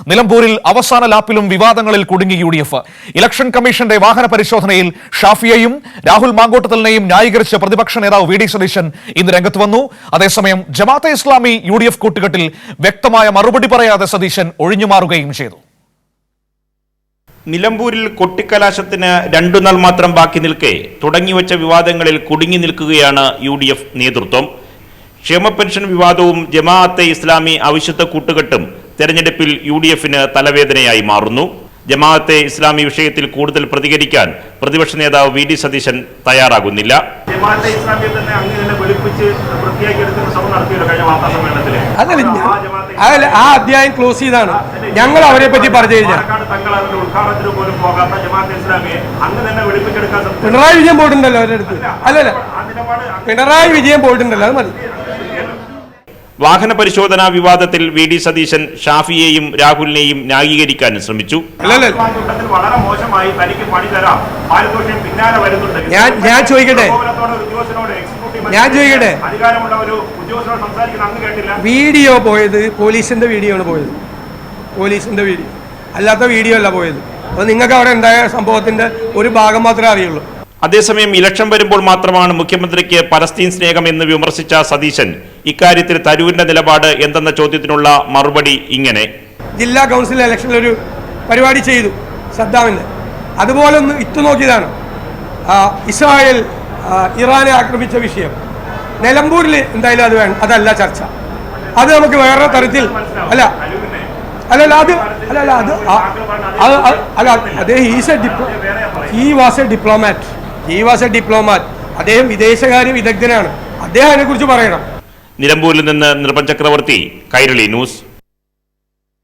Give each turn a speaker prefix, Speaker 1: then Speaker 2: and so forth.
Speaker 1: നിലമ്പൂരിൽ അവസാന ലാപ്പിലും വിവാദങ്ങളിൽ കുടുങ്ങി UDF. ഇലക്ഷൻ കമ്മീഷന്റെ വാഹന പരിശോധനയിൽ ഷാഫിയെയും രാഹുൽ മാങ്കോട്ടത്തലിനെയും ന്യായീകരിച്ച പ്രതിപക്ഷ നേതാവ് വി.ഡി. സതീശൻ ഇന്ന് രംഗത്ത് വന്നു. അതേസമയം ജമാഅത്തെ ഇസ്ലാമി UDF കൂട്ടുകെട്ടിൽ വ്യക്തമായ മറുപടി പറയാതെ സതീശൻ ഒഴിഞ്ഞുമാറുകയും ചെയ്തു.
Speaker 2: നിലമ്പൂരിൽ കൊട്ടിക്കലാശത്തിന് 2 നാൾ മാത്രം ബാക്കി നിൽക്കെ തുടങ്ങിവെച്ച വിവാദങ്ങളിൽ കുടുങ്ങി നിൽക്കുകയാണ് UDF നേതൃത്വം. ക്ഷേമ പെൻഷൻ വിവാദവും ജമാഅത്തെ ഇസ്ലാമി അവിശുദ്ധ കൂട്ടുകെട്ടും തെരഞ്ഞെടുപ്പിൽ UDFന് തലവേദനയായി മാറുന്നു. ജമാഅത്തെ ഇസ്ലാമി വിഷയത്തിൽ കൂടുതൽ പ്രതികരിക്കാൻ പ്രതിപക്ഷ നേതാവ് വി.ഡി. സതീശൻ തയ്യാറാകുന്നില്ല.
Speaker 3: ആ അധ്യായം ക്ലോസ് ചെയ്താണ്. ഞങ്ങൾ അവരെ പറ്റി പറഞ്ഞു കഴിഞ്ഞാൽ പിണറായി വിജയൻ പോയിട്ടുണ്ടല്ലോ അവരുടെ അടുത്ത്. അല്ലല്ല, പിണറായി വിജയൻ പോയിട്ടുണ്ടല്ലോ, അത് മതി.
Speaker 2: വാഹന പരിശോധനാ വിവാദത്തിൽ വി.ഡി. സതീശൻ ഷാഫിയെയും രാഹുലിനെയും ന്യായീകരിക്കാൻ ശ്രമിച്ചു.
Speaker 3: ഞാൻ ചോദിക്കട്ടെ, വീഡിയോ പോയത് പോലീസിന്റെ വീഡിയോ ആണ് പോയത്, പോലീസിന്റെ വീഡിയോ അല്ലാത്ത വീഡിയോ അല്ല പോയത്. അപ്പോൾ നിങ്ങൾക്ക് അവിടെ ഉണ്ടായ സംഭവത്തിന്റെ ഒരു ഭാഗം മാത്രമേ അറിയുള്ളൂ.
Speaker 2: അതേസമയം ഇലക്ഷൻ വരുമ്പോൾ മാത്രമാണ് മുഖ്യമന്ത്രിക്ക് പലസ്തീൻ സ്നേഹം എന്ന് വിമർശിച്ച സതീശൻ ഇക്കാര്യത്തിൽ തരൂരിന്റെ നിലപാട് എന്തെന്ന ചോദ്യത്തിനുള്ള മറുപടി ഇങ്ങനെ:
Speaker 3: ജില്ലാ കൗൺസിൽ ഇലക്ഷനിൽ ഒരു പരിപാടി ചെയ്തു സദ്ദാമിന്റെ, അതുപോലെ ഒന്ന് ഇട്ടുനോക്കിയതാണ്. ഇസ്രായേൽ ഇറാനെ ആക്രമിച്ച വിഷയം നിലമ്പൂരിൽ എന്തായാലും അതല്ല ചർച്ച. അത് നമുക്ക് വേറെ തരത്തിൽ അല്ല അല്ലല്ല അത് അല്ലല്ല അത് അദ്ദേഹം ഹി വാസ് എ ഡിപ്ലോമാറ്റ്. അദ്ദേഹം വിദേശകാര്യ വിദഗ്ധനാണ്. അദ്ദേഹം അതിനെക്കുറിച്ച് പറയണം.
Speaker 2: നിലമ്പൂരിൽ നിന്ന് നിർഭൻ ചക്രവർത്തി, കൈരളി ന്യൂസ്.